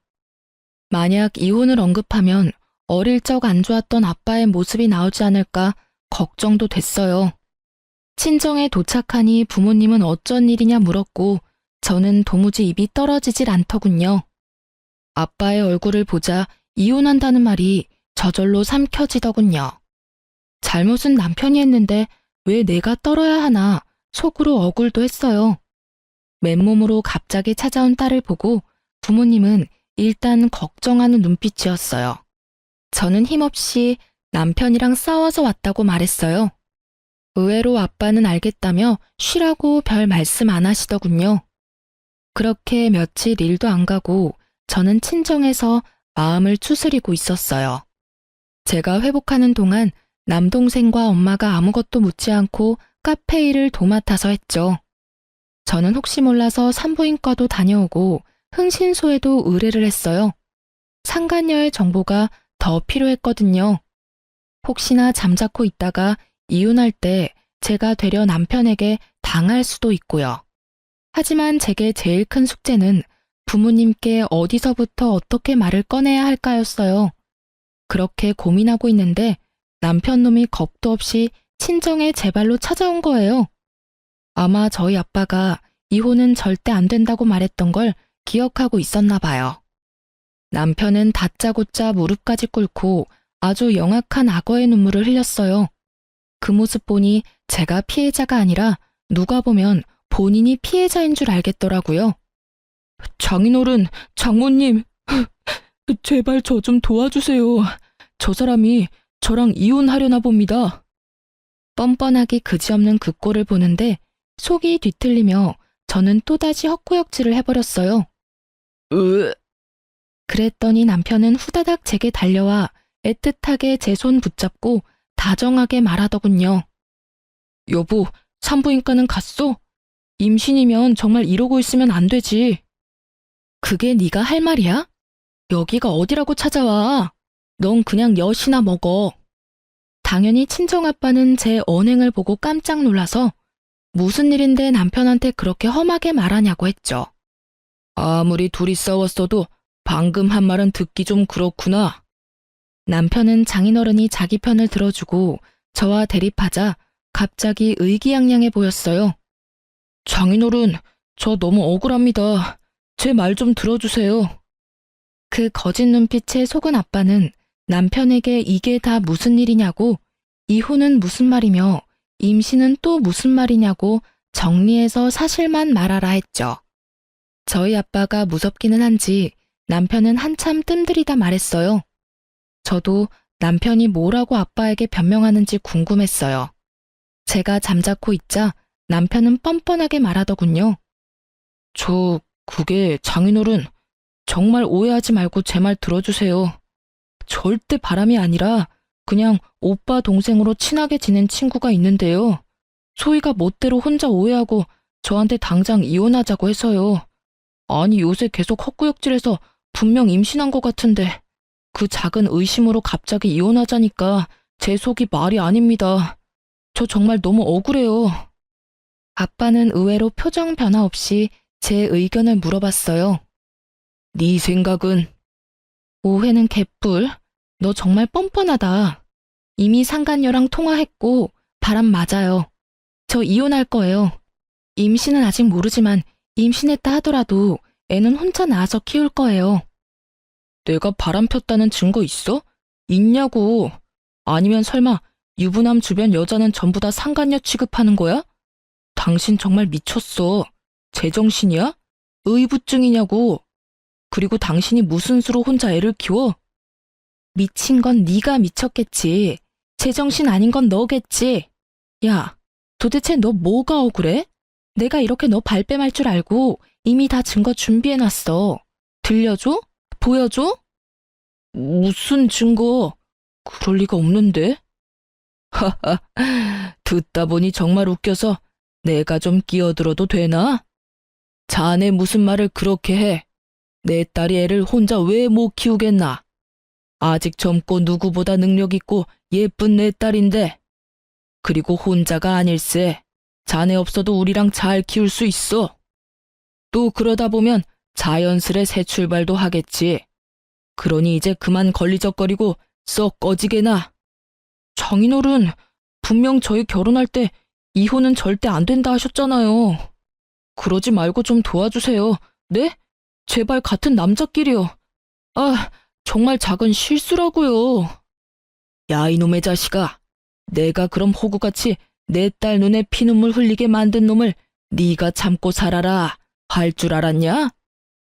만약 이혼을 언급하면 어릴 적 안 좋았던 아빠의 모습이 나오지 않을까 걱정도 됐어요. 친정에 도착하니 부모님은 어쩐 일이냐 물었고 저는 도무지 입이 떨어지질 않더군요. 아빠의 얼굴을 보자 이혼한다는 말이 저절로 삼켜지더군요. 잘못은 남편이 했는데 왜 내가 떨어야 하나 속으로 억울도 했어요. 맨몸으로 갑자기 찾아온 딸을 보고 부모님은 일단 걱정하는 눈빛이었어요. 저는 힘없이 남편이랑 싸워서 왔다고 말했어요. 의외로 아빠는 알겠다며 쉬라고 별 말씀 안 하시더군요. 그렇게 며칠 일도 안 가고 저는 친정에서 마음을 추스리고 있었어요. 제가 회복하는 동안 남동생과 엄마가 아무것도 묻지 않고 카페 일을 도맡아서 했죠. 저는 혹시 몰라서 산부인과도 다녀오고 흥신소에도 의뢰를 했어요. 상간녀의 정보가 더 필요했거든요. 혹시나 잠자코 있다가 이혼할 때 제가 되려 남편에게 당할 수도 있고요. 하지만 제게 제일 큰 숙제는 부모님께 어디서부터 어떻게 말을 꺼내야 할까였어요. 그렇게 고민하고 있는데 남편 놈이 겁도 없이 친정에 제 발로 찾아온 거예요. 아마 저희 아빠가 이혼은 절대 안 된다고 말했던 걸 기억하고 있었나 봐요. 남편은 다짜고짜 무릎까지 꿇고 아주 영악한 악어의 눈물을 흘렸어요. 그 모습 보니 제가 피해자가 아니라 누가 보면 본인이 피해자인 줄 알겠더라고요. 장인어른, 장모님, 제발 저 좀 도와주세요. 저 사람이 저랑 이혼하려나 봅니다. 뻔뻔하기 그지없는 그 꼴을 보는데 속이 뒤틀리며 저는 또다시 헛구역질을 해버렸어요. 그랬더니 남편은 후다닥 제게 달려와 애틋하게 제 손 붙잡고 다정하게 말하더군요. 여보, 산부인과는 갔어? 임신이면 정말 이러고 있으면 안 되지. 그게 네가 할 말이야? 여기가 어디라고 찾아와? 넌 그냥 엿이나 먹어. 당연히 친정아빠는 제 언행을 보고 깜짝 놀라서 무슨 일인데 남편한테 그렇게 험하게 말하냐고 했죠. 아무리 둘이 싸웠어도 방금 한 말은 듣기 좀 그렇구나. 남편은 장인어른이 자기 편을 들어주고 저와 대립하자 갑자기 의기양양해 보였어요. 장인어른, 저 너무 억울합니다. 제 말 좀 들어주세요. 그 거짓 눈빛에 속은 아빠는 남편에게 이게 다 무슨 일이냐고, 이혼은 무슨 말이며 임신은 또 무슨 말이냐고 정리해서 사실만 말하라 했죠. 저희 아빠가 무섭기는 한지 남편은 한참 뜸들이다 말했어요. 저도 남편이 뭐라고 아빠에게 변명하는지 궁금했어요. 제가 잠자코 있자 남편은 뻔뻔하게 말하더군요. 그게 장인어른, 정말 오해하지 말고 제 말 들어주세요. 절대 바람이 아니라 그냥 오빠 동생으로 친하게 지낸 친구가 있는데요. 소희가 멋대로 혼자 오해하고 저한테 당장 이혼하자고 해서요. 아니 요새 계속 헛구역질해서 분명 임신한 것 같은데 그 작은 의심으로 갑자기 이혼하자니까 제 속이 말이 아닙니다. 저 정말 너무 억울해요. 아빠는 의외로 표정 변화 없이 제 의견을 물어봤어요. 네 생각은? 오해는 개뿔. 너 정말 뻔뻔하다. 이미 상간녀랑 통화했고 바람 맞아요. 저 이혼할 거예요. 임신은 아직 모르지만 임신했다 하더라도 애는 혼자 낳아서 키울 거예요. 내가 바람 폈다는 증거 있어? 있냐고. 아니면 설마 유부남 주변 여자는 전부 다 상간녀 취급하는 거야? 당신 정말 미쳤어. 제정신이야? 의부증이냐고. 그리고 당신이 무슨 수로 혼자 애를 키워? 미친 건 네가 미쳤겠지. 제정신 아닌 건 너겠지. 야, 도대체 너 뭐가 억울해? 내가 이렇게 너 발뺌할 줄 알고 이미 다 증거 준비해놨어. 들려줘? 보여줘? 무슨 증거? 그럴 리가 없는데? 하하, 듣다 보니 정말 웃겨서 내가 좀 끼어들어도 되나? 자네 무슨 말을 그렇게 해? 내 딸이 애를 혼자 왜 못 키우겠나? 아직 젊고 누구보다 능력 있고 예쁜 내 딸인데. 그리고 혼자가 아닐세. 자네 없어도 우리랑 잘 키울 수 있어. 또 그러다 보면 자연스레 새 출발도 하겠지. 그러니 이제 그만 걸리적거리고 썩 꺼지게나. 장인어른, 분명 저희 결혼할 때 이혼은 절대 안 된다 하셨잖아요. 그러지 말고 좀 도와주세요. 네? 제발 같은 남자끼리요. 아, 정말 작은 실수라고요. 야, 이놈의 자식아. 내가 그럼 호구같이 내 딸 눈에 피눈물 흘리게 만든 놈을 네가 참고 살아라 할 줄 알았냐?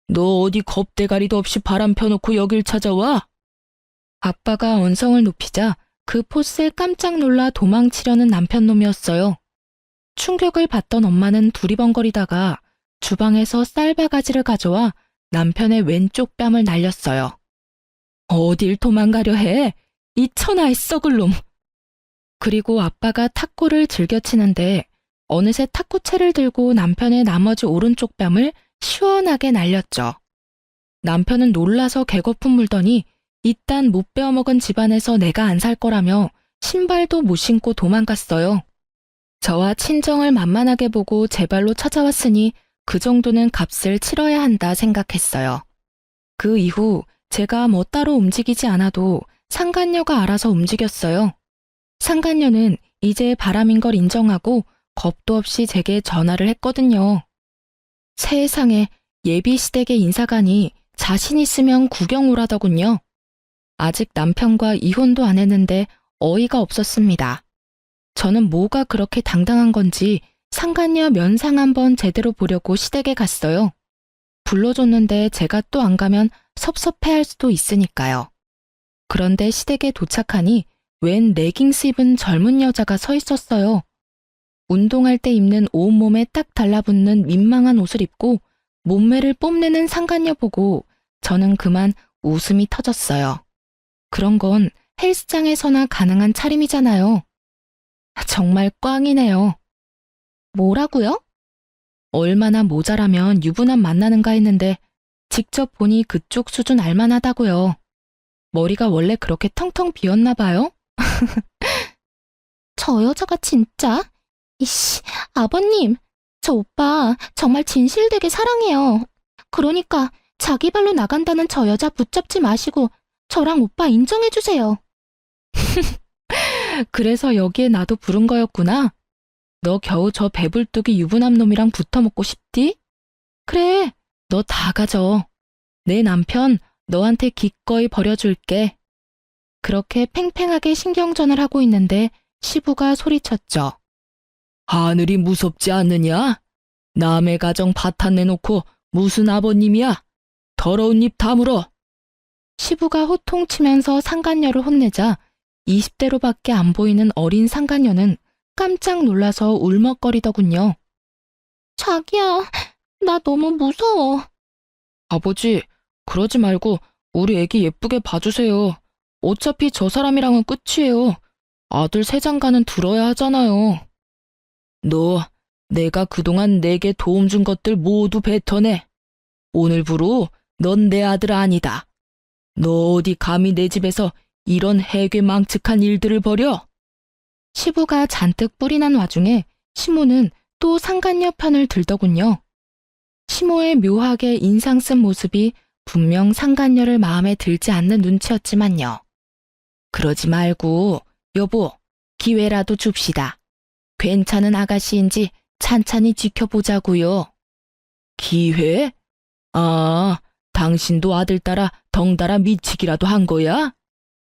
너 어디 겁대가리도 없이 바람 펴놓고 여길 찾아와? 아빠가 언성을 높이자 그 포스에 깜짝 놀라 도망치려는 남편 놈이었어요. 충격을 받던 엄마는 두리번거리다가 주방에서 쌀바가지를 가져와 남편의 왼쪽 뺨을 날렸어요. 어딜 도망가려 해? 이 천하의 썩을 놈. 그리고 아빠가 탁구를 즐겨 치는데 어느새 탁구채를 들고 남편의 나머지 오른쪽 뺨을 시원하게 날렸죠. 남편은 놀라서 개거품 물더니 이딴 못 베어먹은 집안에서 내가 안 살 거라며 신발도 못 신고 도망갔어요. 저와 친정을 만만하게 보고 제 발로 찾아왔으니 그 정도는 값을 치러야 한다 생각했어요. 그 이후 제가 뭐 따로 움직이지 않아도 상간녀가 알아서 움직였어요. 상간녀는 이제 바람인 걸 인정하고 겁도 없이 제게 전화를 했거든요. 세상에 예비 시댁의 인사가니 자신 있으면 구경 오라더군요. 아직 남편과 이혼도 안 했는데 어이가 없었습니다. 저는 뭐가 그렇게 당당한 건지 상간녀 면상 한번 제대로 보려고 시댁에 갔어요. 불러줬는데 제가 또 안 가면 섭섭해할 수도 있으니까요. 그런데 시댁에 도착하니 웬 레깅스 입은 젊은 여자가 서 있었어요. 운동할 때 입는 온몸에 딱 달라붙는 민망한 옷을 입고 몸매를 뽐내는 상간녀 보고 저는 그만 웃음이 터졌어요. 그런 건 헬스장에서나 가능한 차림이잖아요. 정말 꽝이네요. 뭐라고요? 얼마나 모자라면 유부남 만나는가 했는데 직접 보니 그쪽 수준 알만하다고요. 머리가 원래 그렇게 텅텅 비었나 봐요? 저 여자가 진짜? 이씨, 아버님, 저 오빠 정말 진실되게 사랑해요. 그러니까 자기 발로 나간다는 저 여자 붙잡지 마시고 저랑 오빠 인정해주세요. 그래서 여기에 나도 부른 거였구나. 너 겨우 저 배불뚝이 유부남 놈이랑 붙어먹고 싶디? 그래, 너 다 가져. 내 남편 너한테 기꺼이 버려줄게. 그렇게 팽팽하게 신경전을 하고 있는데 시부가 소리쳤죠. 하늘이 무섭지 않느냐? 남의 가정 파탄 내놓고 무슨 아버님이야? 더러운 입 다물어. 시부가 호통치면서 상간녀를 혼내자 20대로밖에 안 보이는 어린 상간녀는 깜짝 놀라서 울먹거리더군요. 자기야, 나 너무 무서워. 아버지, 그러지 말고 우리 애기 예쁘게 봐주세요. 어차피 저 사람이랑은 끝이에요. 아들 새 장가는 들어야 하잖아요. 너, 내가 그동안 내게 도움 준 것들 모두 뱉어내. 오늘부로 넌 내 아들 아니다. 너 어디 감히 내 집에서 이런 해괴망측한 일들을 벌여? 시부가 잔뜩 뿔이 난 와중에 시모는 또 상간녀 편을 들더군요. 시모의 묘하게 인상 쓴 모습이 분명 상간녀를 마음에 들지 않는 눈치였지만요. 그러지 말고 여보, 기회라도 줍시다. 괜찮은 아가씨인지 찬찬히 지켜보자고요. 기회? 아, 당신도 아들 따라 덩달아 미치기라도 한 거야?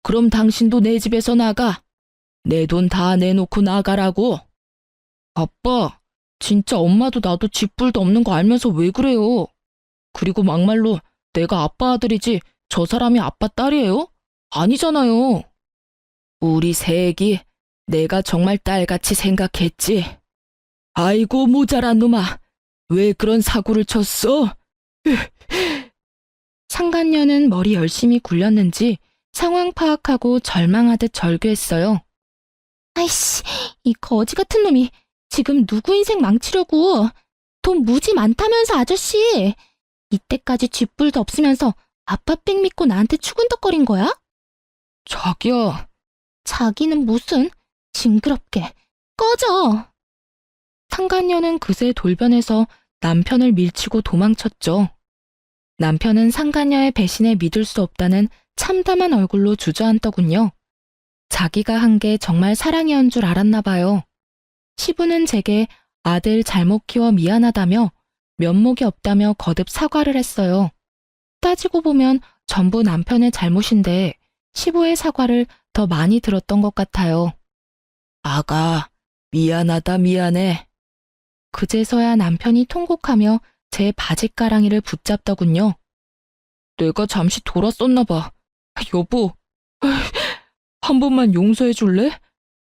그럼 당신도 내 집에서 나가. 내 돈 다 내놓고 나가라고. 아빠, 진짜 엄마도 나도 집불도 없는 거 알면서 왜 그래요? 그리고 막말로 내가 아빠 아들이지 저 사람이 아빠 딸이에요? 아니잖아요. 우리 새애기, 내가 정말 딸같이 생각했지. 아이고 모자란 놈아, 왜 그런 사고를 쳤어? 상간녀는 머리 열심히 굴렸는지 상황 파악하고 절망하듯 절규했어요. 아이씨, 이 거지 같은 놈이 지금 누구 인생 망치려고. 돈 무지 많다면서 아저씨. 이때까지 쥐뿔도 없으면서 아빠 뺑 믿고 나한테 추근덕거린 거야? 자기야. 자기는 무슨, 징그럽게 꺼져. 상간녀는 그새 돌변해서 남편을 밀치고 도망쳤죠. 남편은 상간녀의 배신에 믿을 수 없다는 참담한 얼굴로 주저앉더군요. 자기가 한 게 정말 사랑이었는 줄 알았나 봐요. 시부는 제게 아들 잘못 키워 미안하다며 면목이 없다며 거듭 사과를 했어요. 따지고 보면 전부 남편의 잘못인데 시부의 사과를 더 많이 들었던 것 같아요. 아가, 미안하다 미안해. 그제서야 남편이 통곡하며 제 바짓가랑이를 붙잡더군요. 내가 잠시 돌았었나 봐. 여보, 한 번만 용서해 줄래?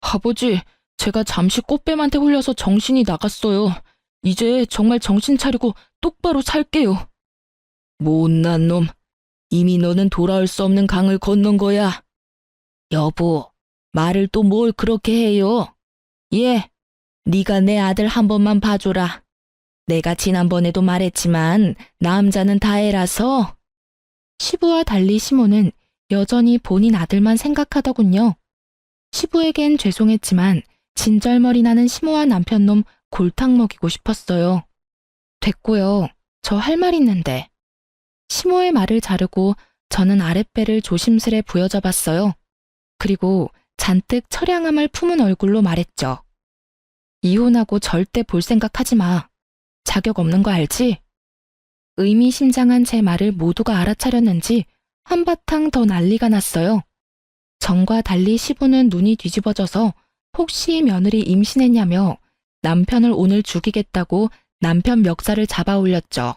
아버지, 제가 잠시 꽃뱀한테 홀려서 정신이 나갔어요. 이제 정말 정신 차리고 똑바로 살게요. 못난 놈, 이미 너는 돌아올 수 없는 강을 건넌 거야. 여보, 말을 또 뭘 그렇게 해요? 예, 네가 내 아들 한 번만 봐줘라. 내가 지난번에도 말했지만 남자는 다해라서. 시부와 달리 시모는 여전히 본인 아들만 생각하더군요. 시부에겐 죄송했지만 진절머리 나는 시모와 남편놈 골탕 먹이고 싶었어요. 됐고요. 저 할 말 있는데. 시모의 말을 자르고 저는 아랫배를 조심스레 부여잡았어요. 그리고 잔뜩 처량함을 품은 얼굴로 말했죠. 이혼하고 절대 볼 생각하지 마. 자격 없는 거 알지? 의미심장한 제 말을 모두가 알아차렸는지 한바탕 더 난리가 났어요. 전과 달리 시부는 눈이 뒤집어져서 혹시 며느리 임신했냐며 남편을 오늘 죽이겠다고 남편 멱살을 잡아 올렸죠.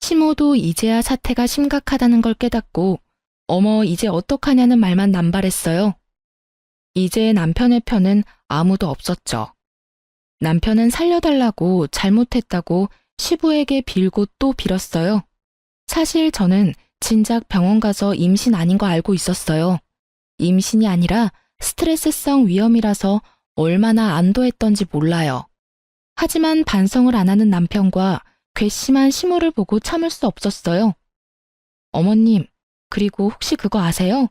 시모도 이제야 사태가 심각하다는 걸 깨닫고 어머 이제 어떡하냐는 말만 남발했어요. 이제 남편의 편은 아무도 없었죠. 남편은 살려달라고 잘못했다고 시부에게 빌고 또 빌었어요. 사실 저는 진작 병원 가서 임신 아닌 거 알고 있었어요. 임신이 아니라 스트레스성 위염이라서 얼마나 안도했던지 몰라요. 하지만 반성을 안 하는 남편과 괘씸한 시모를 보고 참을 수 없었어요. 어머님, 그리고 혹시 그거 아세요?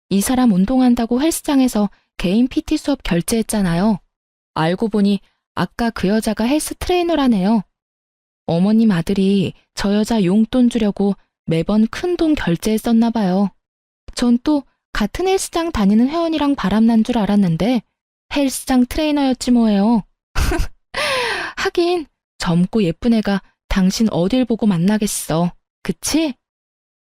이 사람 운동한다고 헬스장에서 개인 PT 수업 결제했잖아요. 알고 보니 아까 그 여자가 헬스 트레이너라네요. 어머님 아들이 저 여자 용돈 주려고 매번 큰 돈 결제했었나 봐요. 전 또 같은 헬스장 다니는 회원이랑 바람난 줄 알았는데 헬스장 트레이너였지 뭐예요. 하긴 젊고 예쁜 애가 당신 어딜 보고 만나겠어. 그치?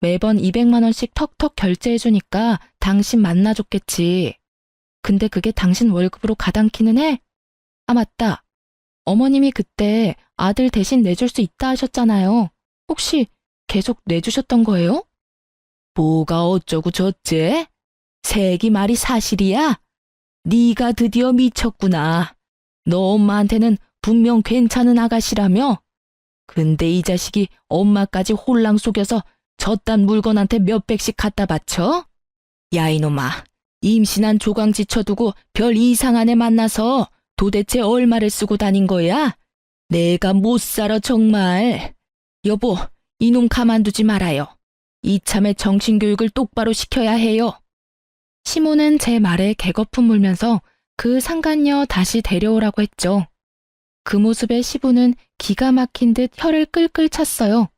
매번 200만 원씩 턱턱 결제해주니까 당신 만나줬겠지. 근데 그게 당신 월급으로 가당키는 해? 아, 맞다. 어머님이 그때 아들 대신 내줄 수 있다 하셨잖아요. 혹시 계속 내주셨던 거예요? 뭐가 어쩌고 저째? 새끼 말이 사실이야? 네가 드디어 미쳤구나. 너 엄마한테는 분명 괜찮은 아가씨라며? 근데 이 자식이 엄마까지 홀랑 속여서 저딴 물건한테 몇백씩 갖다 바쳐? 야, 이놈아. 임신한 조강지 쳐두고 별 이상한 애 만나서 도대체 얼마를 쓰고 다닌 거야? 내가 못 살아 정말. 여보, 이놈 가만두지 말아요. 이참에 정신교육을 똑바로 시켜야 해요. 시모는 제 말에 개거품 물면서 그 상간녀 다시 데려오라고 했죠. 그 모습에 시부는 기가 막힌 듯 혀를 끌끌 찼어요.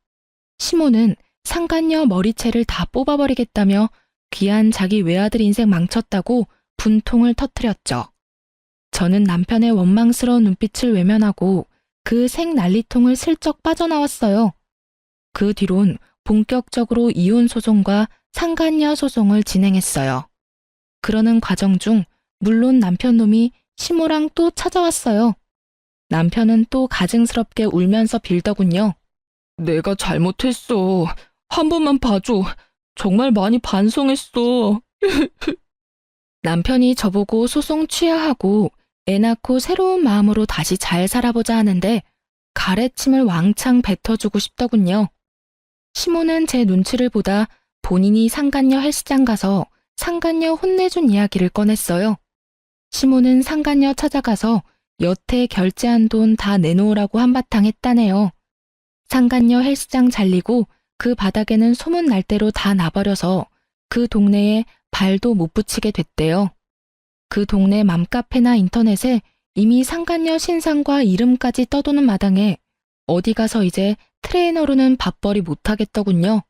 시모는 상간녀 머리채를 다 뽑아버리겠다며 귀한 자기 외아들 인생 망쳤다고 분통을 터뜨렸죠. 저는 남편의 원망스러운 눈빛을 외면하고 그 생난리통을 슬쩍 빠져나왔어요. 그 뒤론 본격적으로 이혼 소송과 상간녀 소송을 진행했어요. 그러는 과정 중 물론 남편 놈이 시모랑 또 찾아왔어요. 남편은 또 가증스럽게 울면서 빌더군요. 내가 잘못했어. 한 번만 봐줘. 정말 많이 반성했어. 남편이 저보고 소송 취하하고 애 낳고 새로운 마음으로 다시 잘 살아보자 하는데 가래침을 왕창 뱉어주고 싶더군요. 시모는 제 눈치를 보다 본인이 상간녀 헬스장 가서 상간녀 혼내준 이야기를 꺼냈어요. 시모는 상간녀 찾아가서 여태 결제한 돈 다 내놓으라고 한바탕 했다네요. 상간녀 헬스장 잘리고 그 바닥에는 소문 날 대로 다 나버려서 그 동네에 발도 못 붙이게 됐대요. 그 동네 맘카페나 인터넷에 이미 상간녀 신상과 이름까지 떠도는 마당에 어디 가서 이제 트레이너로는 밥벌이 못하겠더군요.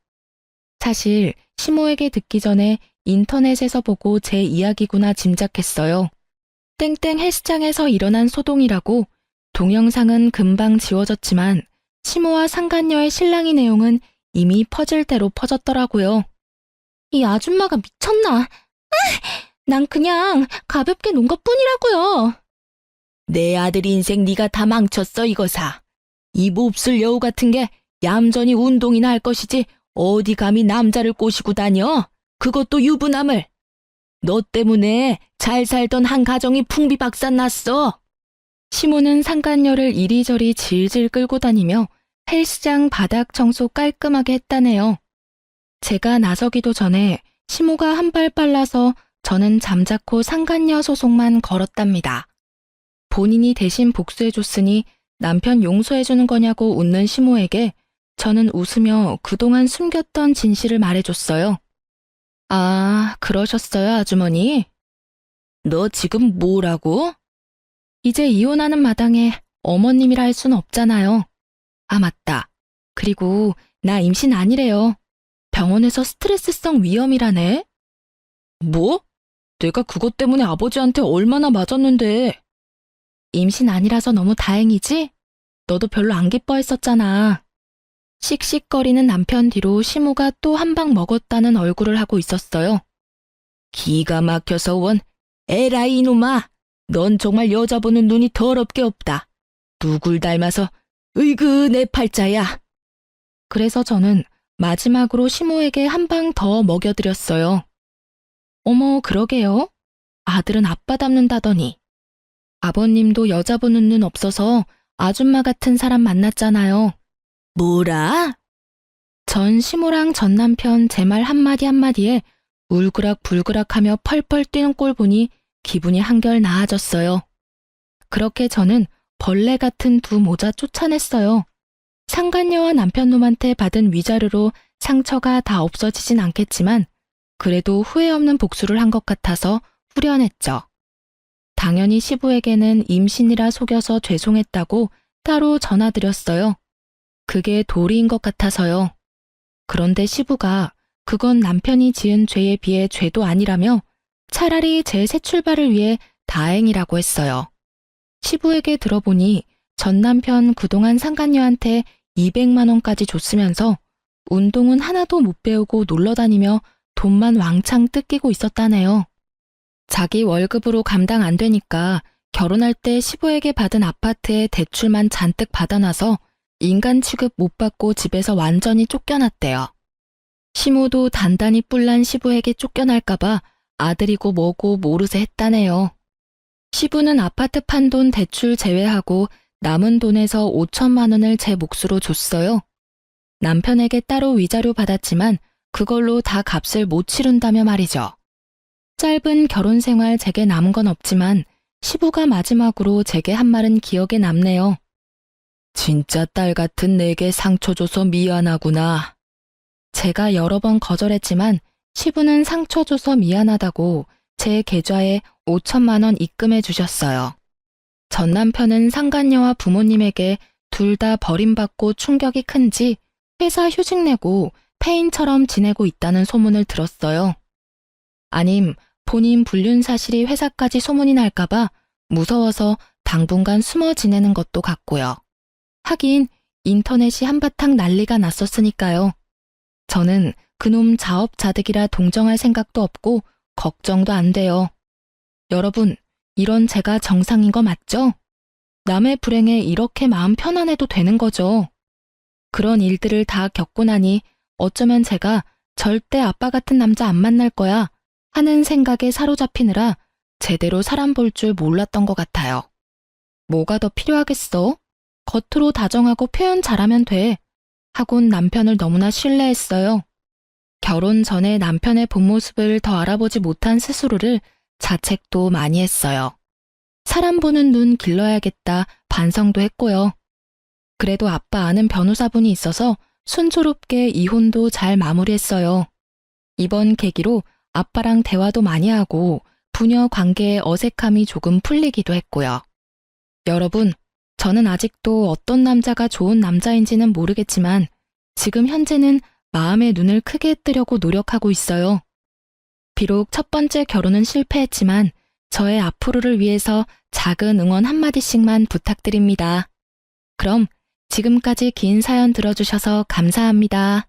사실 시모에게 듣기 전에 인터넷에서 보고 제 이야기구나 짐작했어요. 땡땡 헬스장에서 일어난 소동이라고. 동영상은 금방 지워졌지만 시모와 상간녀의 실랑이 내용은 이미 퍼질 대로 퍼졌더라고요. 이 아줌마가 미쳤나? 난 그냥 가볍게 논 것뿐이라고요. 내 아들 인생 네가 다 망쳤어 이거사. 이 몹쓸 여우 같은 게 얌전히 운동이나 할 것이지 어디 감히 남자를 꼬시고 다녀? 그것도 유부남을. 너 때문에 잘 살던 한 가정이 풍비박산 났어. 시모는 상간녀를 이리저리 질질 끌고 다니며 헬스장 바닥 청소 깔끔하게 했다네요. 제가 나서기도 전에 시모가 한 발 빨라서 저는 잠자코 상간녀 소송만 걸었답니다. 본인이 대신 복수해줬으니 남편 용서해주는 거냐고 웃는 시모에게 저는 웃으며 그동안 숨겼던 진실을 말해줬어요. 아, 그러셨어요, 아주머니? 너 지금 뭐라고? 이제 이혼하는 마당에 어머님이라 할 순 없잖아요. 아, 맞다. 그리고 나 임신 아니래요. 병원에서 스트레스성 위염이라네. 뭐? 내가 그것 때문에 아버지한테 얼마나 맞았는데. 임신 아니라서 너무 다행이지? 너도 별로 안 기뻐했었잖아. 씩씩거리는 남편 뒤로 시모가 또 한 방 먹었다는 얼굴을 하고 있었어요. 기가 막혀서 원. 에라이 이놈아. 넌 정말 여자 보는 눈이 더럽게 없다. 누굴 닮아서 으이그 내 팔자야. 그래서 저는 마지막으로 시모에게 한 방 더 먹여드렸어요. 어머, 그러게요. 아들은 아빠 닮는다더니. 아버님도 여자 보는 눈 없어서 아줌마 같은 사람 만났잖아요. 뭐라? 전 시모랑 전 남편 제 말 한마디 한마디에 울그락불그락하며 펄펄 뛰는 꼴 보니 기분이 한결 나아졌어요. 그렇게 저는 벌레 같은 두 모자 쫓아냈어요. 상간녀와 남편놈한테 받은 위자료로 상처가 다 없어지진 않겠지만 그래도 후회 없는 복수를 한 것 같아서 후련했죠. 당연히 시부에게는 임신이라 속여서 죄송했다고 따로 전화드렸어요. 그게 도리인 것 같아서요. 그런데 시부가 그건 남편이 지은 죄에 비해 죄도 아니라며 차라리 제 새 출발을 위해 다행이라고 했어요. 시부에게 들어보니 전 남편 그동안 상간녀한테 200만 원까지 줬으면서 운동은 하나도 못 배우고 놀러 다니며 돈만 왕창 뜯기고 있었다네요. 자기 월급으로 감당 안 되니까 결혼할 때 시부에게 받은 아파트에 대출만 잔뜩 받아놔서 인간 취급 못 받고 집에서 완전히 쫓겨났대요. 시모도 단단히 뿔난 시부에게 쫓겨날까봐 아들이고 뭐고 모르쇠 했다네요. 시부는 아파트 판돈 대출 제외하고 남은 돈에서 5천만 원을 제 몫으로 줬어요. 남편에게 따로 위자료 받았지만 그걸로 다 값을 못 치른다며 말이죠. 짧은 결혼 생활 제게 남은 건 없지만 시부가 마지막으로 제게 한 말은 기억에 남네요. 진짜 딸 같은 내게 상처 줘서 미안하구나. 제가 여러 번 거절했지만 시부는 상처 줘서 미안하다고 제 계좌에 5천만 원 입금해 주셨어요. 전 남편은 상간녀와 부모님에게 둘 다 버림받고 충격이 큰지 회사 휴직 내고 폐인처럼 지내고 있다는 소문을 들었어요. 아님 본인 불륜 사실이 회사까지 소문이 날까봐 무서워서 당분간 숨어 지내는 것도 같고요. 하긴 인터넷이 한바탕 난리가 났었으니까요. 저는 그놈 자업자득이라 동정할 생각도 없고 걱정도 안 돼요. 여러분, 이런 제가 정상인 거 맞죠? 남의 불행에 이렇게 마음 편안해도 되는 거죠. 그런 일들을 다 겪고 나니 어쩌면 제가 절대 아빠 같은 남자 안 만날 거야 하는 생각에 사로잡히느라 제대로 사람 볼 줄 몰랐던 것 같아요. 뭐가 더 필요하겠어? 겉으로 다정하고 표현 잘하면 돼. 하곤 남편을 너무나 신뢰했어요. 결혼 전에 남편의 본 모습을 더 알아보지 못한 스스로를 자책도 많이 했어요. 사람 보는 눈 길러야겠다 반성도 했고요. 그래도 아빠 아는 변호사분이 있어서 순조롭게 이혼도 잘 마무리했어요. 이번 계기로 아빠랑 대화도 많이 하고 부녀 관계의 어색함이 조금 풀리기도 했고요. 여러분, 저는 아직도 어떤 남자가 좋은 남자인지는 모르겠지만 지금 현재는 마음의 눈을 크게 뜨려고 노력하고 있어요. 비록 첫 번째 결혼은 실패했지만 저의 앞으로를 위해서 작은 응원 한마디씩만 부탁드립니다. 그럼 지금까지 긴 사연 들어주셔서 감사합니다.